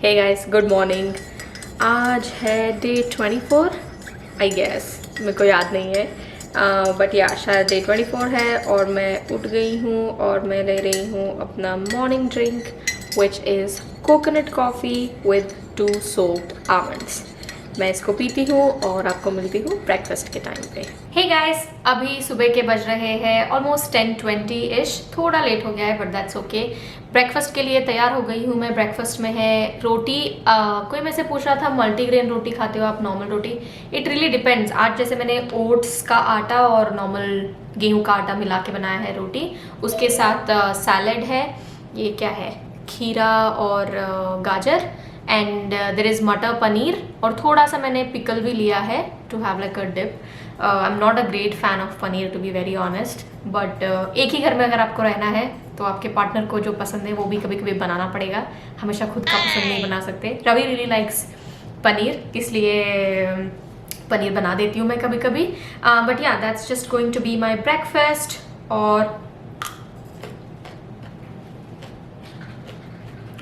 Hey guys, good morning. आज है day 24 I guess, मेरे को याद नहीं है बट या शायद डे 24 है और मैं उठ गई हूँ और मैं ले रही हूँ अपना morning drink which is coconut coffee with 2 soaked almonds. मैं इसको पीती हूँ और आपको मिलती हूँ ब्रेकफास्ट के टाइम पे। हे गाइस, अभी सुबह के बज रहे हैं ऑलमोस्ट 10:20 इश। थोड़ा लेट हो गया है बट दैट्स ओके। ब्रेकफास्ट के लिए तैयार हो गई हूँ मैं। ब्रेकफास्ट में है रोटी। कोई मेरे से पूछ रहा था मल्टीग्रेन रोटी खाते हो आप, normal roti? It really depends. आज जैसे मैंने ओट्स का आटा और नॉर्मल गेहूँ का आटा मिला के बनाया है रोटी। उसके साथ सैलड है, ये क्या है, खीरा और गाजर, एंड देर इज़ मटर पनीर, और थोड़ा सा मैंने पिकल भी लिया है to have like a dip. I am not a great fan of paneer to be very honest, but एक ही घर में अगर आपको रहना है तो आपके पार्टनर को जो पसंद है वो भी कभी कभी बनाना पड़ेगा। हमेशा खुद का पसंद नहीं बना सकते। रवि रियली लाइक्स पनीर, इसलिए पनीर बना देती हूँ मैं कभी कभी। But yeah that's just going to be my breakfast. और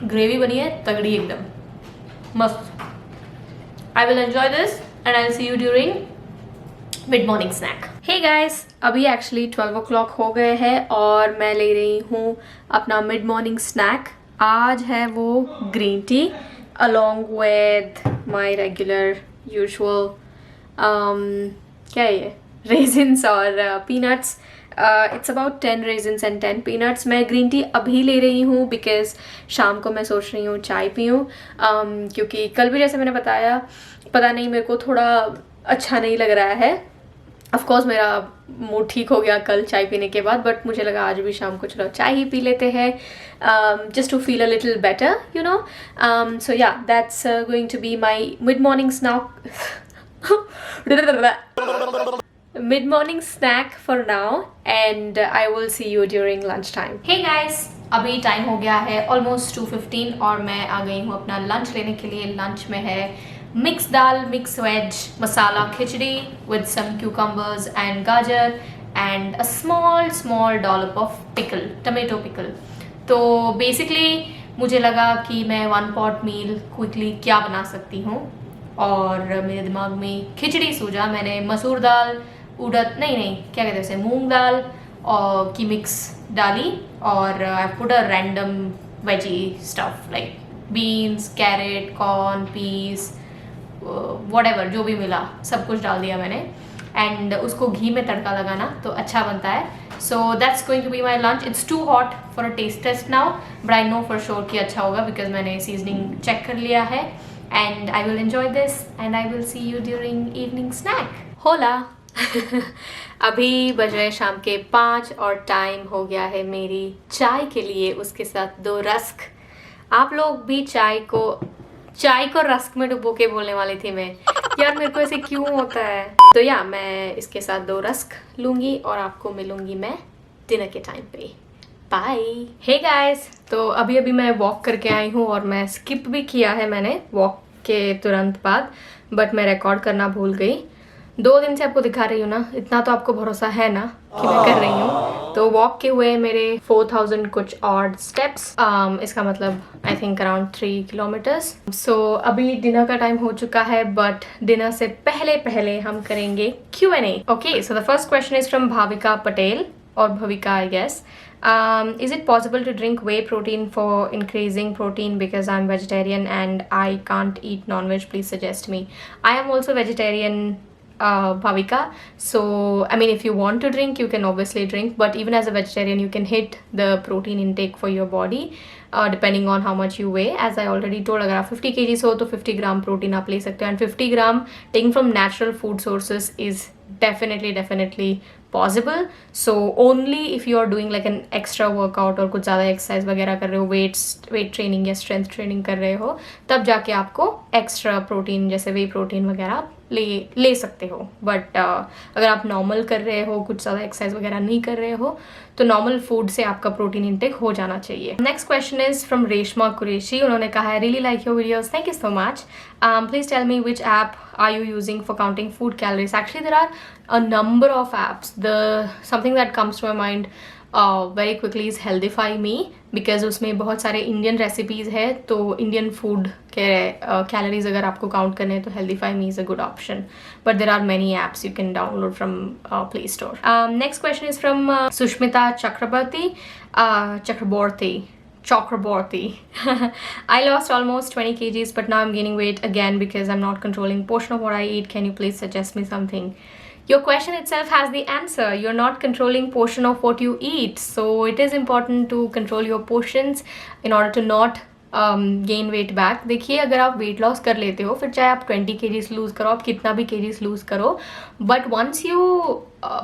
ग्रेवी बनी है तगड़ी एकदम मस्त। I will enjoy this and I will see you during mid morning snack. Hey guys, अभी एक्चुअली 12 o'clock हो गए हैं और मैं ले रही हूँ अपना मिड मॉर्निंग स्नैक। आज है वो green tea along with my regular usual क्या है ये, रेजिन्स और peanuts. It's about 10 resins and 10 peanuts. मैं ग्रीन टी अभी ले रही हूँ बिकॉज शाम को मैं सोच रही हूँ चाय पीऊँ, क्योंकि कल भी जैसे मैंने बताया, पता नहीं मेरे को थोड़ा अच्छा नहीं लग रहा है। ऑफ कोर्स मेरा मूड ठीक हो गया कल चाय पीने के बाद, बट मुझे लगा आज भी शाम को चलो चाय ही पी लेते हैं, just to feel a little better you know. So yeah that's going to be my mid morning mid-morning snack for now and I will see you during lunch time. Hey guys, अभी time हो गया है almost 2:15 और मैं आ गई हूँ अपना lunch लेने के लिए। लंच में है मिक्स दाल, mix veg masala khichdi with some cucumbers and गाजर and a small dollop of pickle, tomato pickle. तो बेसिकली मुझे लगा कि मैं 1 pot मील क्विकली क्या बना सकती हूँ, और मेरे दिमाग में खिचड़ी सूझा। मैंने मसूर दाल, उड़द नहीं क्या कहते हैं उसे, मूंग दाल और की मिक्स डाली, और I put a random veggie stuff like beans, carrot, corn, peas, whatever जो भी मिला सब कुछ डाल दिया मैंने, एंड उसको घी में तड़का लगाना तो अच्छा बनता है। So that's going to be my lunch. It's too hot for a taste taste now, but I know for sure कि अच्छा होगा बिकॉज मैंने सीजनिंग चेक कर लिया है। And I will enjoy this and I will see you during evening snack. होला अभी बज रहे शाम के 5 और टाइम हो गया है मेरी चाय के लिए, उसके साथ 2 रस्क। आप लोग भी चाय को रस्क में डुबो के बोलने वाली थी मैं यार, मेरे को ऐसे क्यों होता है। तो या मैं इसके साथ 2 रस्क लूँगी और आपको मिलूँगी मैं डिनर के टाइम पे। बाय। हे गाइस, तो अभी मैं वॉक करके आई हूँ और मैं स्किप भी किया है मैंने वॉक के तुरंत बाद, बट मैं रिकॉर्ड करना भूल गई। 2 दिन से आपको दिखा रही हूँ ना, इतना तो आपको भरोसा है ना कि मैं कर रही हूँ। तो वॉक के हुए मेरे 4000 कुछ ऑड स्टेप्स, इसका मतलब आई थिंक अराउंड 3 किलोमीटर्स। सो अभी डिनर का टाइम हो चुका है, बट डिनर से पहले हम करेंगे Q&A। Okay, so the first question is from Bhavika Patel और Bhavika I guess. Is it possible to drink whey protein for increasing protein because I'm vegetarian and I can't eat non-veg? Please suggest me. I am also vegetarian, Bhavika. So I mean, if you want to drink, you can obviously drink, but even as a vegetarian, you can hit the protein intake for your body depending on how much you weigh. As I already told, अगर आप 50 kg हो तो 50 gram protein आप ले सकते हो, and 50 gram taken from natural food sources is definitely possible. So only if you are doing like an extra workout और कुछ ज़्यादा एक्सरसाइज वगैरह कर रहे हो, वेट ट्रेनिंग या स्ट्रेंथ ट्रेनिंग कर रहे हो, तब जाके आपको एक्स्ट्रा प्रोटीन जैसे वे प्रोटीन वगैरह ले सकते हो। बट अगर आप नॉर्मल कर रहे हो, कुछ ज़्यादा एक्सरसाइज वगैरह नहीं कर रहे हो, तो नॉर्मल फूड से आपका प्रोटीन इंटेक हो जाना चाहिए। Next question is from Reshma Qureshi. उन्होंने कहा है, really like your videos, thank you so much. Please tell me which app are you using for counting food calories? Actually there are a number of apps. Something that comes to my mind very quickly is healthify me, because उसमें बहुत सारे Indian recipes है, तो Indian food के calories अगर आपको count करने हैं तो HealthifyMe is a good option, but there are many apps you can download from Play Store. Next question is from Sushmita Chakraborty. I lost almost 20 kgs, but now I'm gaining weight again because I'm not controlling portion of what I eat. Can you please suggest me something? Your question itself has the answer. You're not controlling portion of what you eat. So it is important to control your portions in order to not gain weight back. देखिए, अगर आप weight loss कर लेते हो, फिर चाहे आप 20 kgs loose करो, आप कितना भी kgs लूज़ करो, बट वंस यू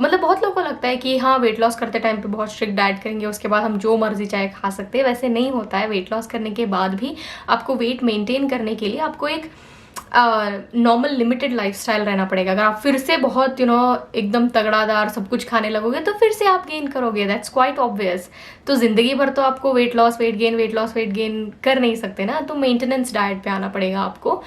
मतलब बहुत लोगों को लगता है कि हाँ वेट लॉस करते टाइम पे बहुत स्ट्रिक्ट डाइट करेंगे, उसके बाद हम जो मर्जी चाहे खा सकते हैं. वैसे नहीं होता है. वेट लॉस करने के बाद भी आपको वेट मेंटेन करने के लिए आपको एक नॉर्मल लिमिटेड लाइफस्टाइल रहना पड़ेगा. अगर आप फिर से बहुत एकदम तगड़ादार सब कुछ खाने लगोगे तो फिर से आप गेन करोगे. That's quite obvious. तो ज़िंदगी भर तो आपको वेट लॉस वेट गेन कर नहीं सकते ना. तो मेंटेनेंस डाइट पे आना पड़ेगा आपको,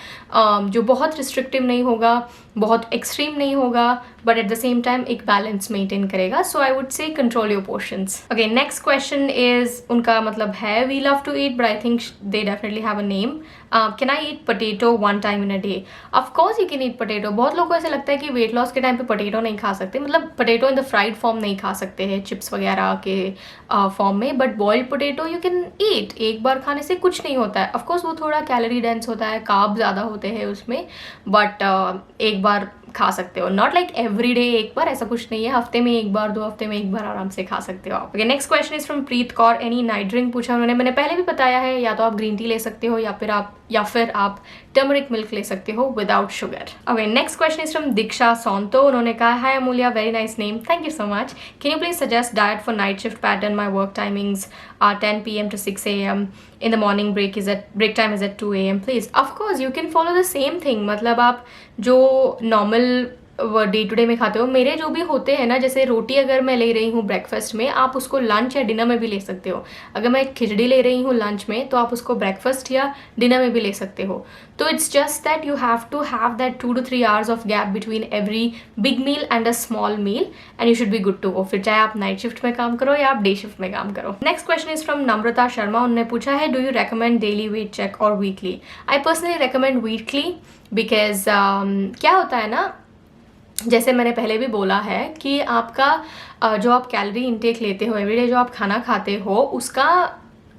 जो बहुत रिस्ट्रिक्टिव नहीं होगा, बहुत एक्सट्रीम नहीं होगा, but at the same time एक बैलेंस मेंटेन करेगा. So I would say control your portions. Okay, next question is, उनका मतलब है we love to eat, but I think they definitely have a name. Can I eat potato 1 time in a day? Of course you can eat potato. बहुत लोगों को ऐसे लगता है कि वेट लॉस के टाइम पे पोटैटो नहीं खा सकते, मतलब potato in the fried form नहीं खा सकते हैं, चिप्स वगैरह के फॉर्म में, but boiled potato you can ईट. एक बार खाने से कुछ नहीं होता है. ऑफ कोर्स वो थोड़ा कैलोरी डेंस होता है, कार्ब ज़्यादा होते हैं उसमें, बट एक बार खा सकते हो. नॉट लाइक एवरी डे एक बार, ऐसा कुछ नहीं है. हफ्ते में एक बार, 2 हफ्ते में एक बार आराम से खा सकते हो आप. Okay, next question is from Preet Kaur. Any night drink पूछा उन्होंने. मैंने पहले भी बताया है, या तो आप ग्रीन टी ले सकते हो या फिर आप टर्मरिक मिल्क ले सकते हो without sugar. Okay, next question is from Diksha Sonto. उन्होंने कहा, hi Amulya, very nice name, thank you so much. Can you please suggest diet for night shift pattern? My work timings are 10 p.m. to 6 a.m. in the morning. break time is at 2 a.m. please. Of course you can follow the same thing. मतलब आप जो normal day to day में खाते हो, मेरे जो भी होते हैं ना, जैसे रोटी अगर मैं ले रही हूँ ब्रेकफास्ट में, आप उसको लंच या डिनर में भी ले सकते हो. अगर मैं खिचड़ी ले रही हूँ लंच में, तो आप उसको ब्रेकफास्ट या डिनर में भी ले सकते हो. तो it's just that you have to have that 2 to 3 hours of gap between every big meal and a small meal, and you should be good to go. फिर चाहे आप नाइट शिफ्ट में काम करो या आप डे शिफ्ट में काम करो. Next question is from Namrata Sharma. उन्होंने पूछा है, do you recommend daily weight check और weekly? I personally recommend weekly, because क्या होता है ना, जैसे मैंने पहले भी बोला है कि आपका जो आप कैलोरी इंटेक लेते हो एवरीडे, जो आप खाना खाते हो, उसका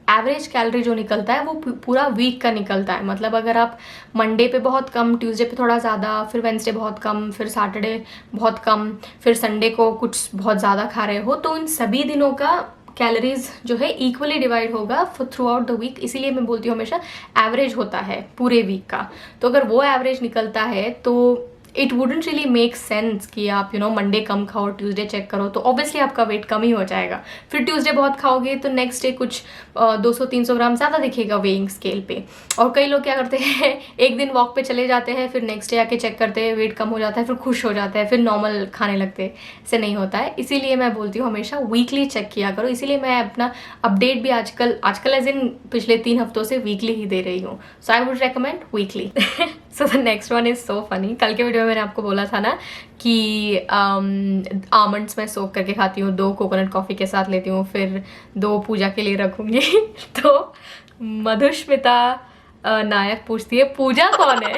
एवरेज कैलोरी जो निकलता है वो पूरा वीक का निकलता है. मतलब अगर आप मंडे पे बहुत कम, ट्यूसडे पे थोड़ा ज़्यादा, फिर वेंसडे बहुत कम, फिर सैटरडे बहुत कम, फिर संडे को कुछ बहुत ज़्यादा खा रहे हो, तो इन सभी दिनों का कैलोरीज जो है इक्वली डिवाइड होगा थ्रू आउट द वीक. इसीलिए मैं बोलती हूँ हमेशा एवरेज होता है पूरे वीक का. तो अगर वो एवरेज निकलता है तो it wouldn't really make sense कि आप मंडे कम खाओ, ट्यूसडे चेक करो, तो ऑब्वियसली आपका वेट कम ही हो जाएगा. फिर ट्यूसडे बहुत खाओगे तो नेक्स्ट डे कुछ 200-300 ग्राम ज़्यादा दिखेगा वेइंग स्केल पे. और कई लोग क्या करते हैं, एक दिन वॉक पे चले जाते हैं, फिर नेक्स्ट डे आके चेक करते हैं, वेट कम हो जाता है, फिर खुश हो जाता है, फिर नॉर्मल खाने लगते हैं. ऐसे नहीं होता है. इसीलिए मैं बोलती हूँ हमेशा वीकली चेक किया करो. इसीलिए मैं अपना अपडेट भी आजकल एज इन पिछले 3 हफ्तों से वीकली ही दे रही हूँ. So I would recommend weekly. So the next one is so funny. कल के वीडियो में मैंने आपको बोला था ना कि आमंड्स मैं सोक करके खाती हूँ, 2 कोकोनट कॉफ़ी के साथ लेती हूँ, फिर 2 पूजा के लिए रखूँगी. तो मधुष्मिता नायक पूछती है, पूजा कौन है?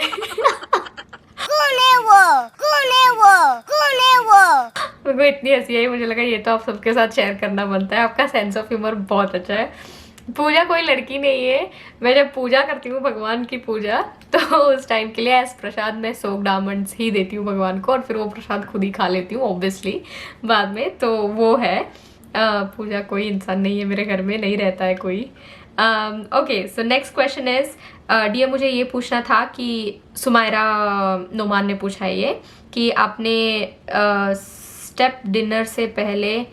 मेरे को इतनी हंसी आई, मुझे लगा ये तो आप सबके साथ शेयर करना बनता है. आपका सेंस ऑफ ह्यूमर बहुत अच्छा है. पूजा कोई लड़की नहीं है. मैं जब पूजा करती हूँ भगवान की पूजा, तो उस टाइम के लिए एज प्रसाद मैं सोक्ड आमंड्स ही देती हूँ भगवान को, और फिर वो प्रसाद खुद ही खा लेती हूँ ऑब्वियसली बाद में. तो वो है पूजा. कोई इंसान नहीं है मेरे घर में, नहीं रहता है कोई. Okay, so next question is dear, मुझे ये पूछना था कि सुमायरा नोमान ने पूछा है ये कि आपने स्टेप डिनर से पहले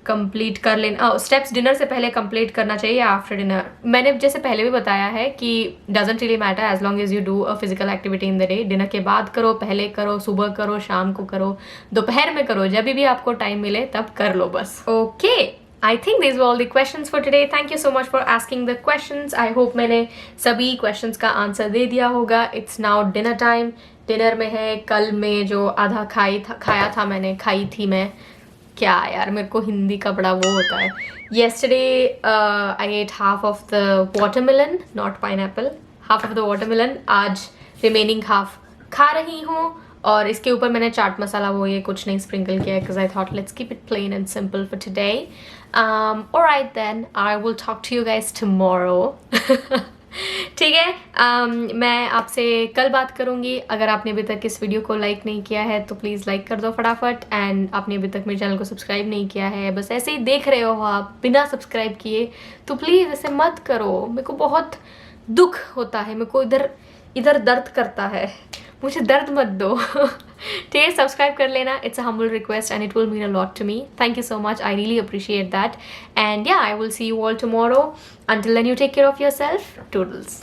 कंप्लीट कर लेना, स्टेप्स डिनर से पहले कंप्लीट करना चाहिए या आफ्टर डिनर? मैंने जैसे पहले भी बताया है कि doesn't really matter as long as you do a physical activity in the day. Dinner के बाद करो, पहले करो, सुबह करो, शाम को करो, दोपहर में करो, जब भी आपको टाइम मिले तब कर लो बस. Okay, I think these were all the questions for today. Thank you so much for asking the questions. I hope मैंने सभी questions का आंसर दे दिया होगा. It's now dinner time. Dinner में है, कल में जो आधा खाई थी मैं, क्या यार, मेरे को हिंदी का बड़ा वो होता है. Yesterday I ate half of the watermelon, not pineapple, half of the watermelon. आज remaining half खा रही हूँ और इसके ऊपर मैंने चाट मसाला वो ये कुछ नहीं स्प्रिंकल किया because I thought let's keep it plain and simple for today. Alright then, I will talk to you guys tomorrow. ठीक है. मैं आपसे कल बात करूँगी. अगर आपने अभी तक इस वीडियो को लाइक नहीं किया है तो प्लीज़ लाइक कर दो फटाफट. एंड आपने अभी तक मेरे चैनल को सब्सक्राइब नहीं किया है, बस ऐसे ही देख रहे हो आप बिना सब्सक्राइब किए, तो प्लीज़ ऐसे मत करो. मेरे को बहुत दुख होता है, मेरे को इधर दर्द करता है, मुझे दर्द मत दो. ठीक है, सब्सक्राइब कर लेना. It's a humble request and it will mean a lot to me. Thank you so much, I really appreciate that. And yeah, I will see you all tomorrow. Until then, you take care of yourself. Toodles.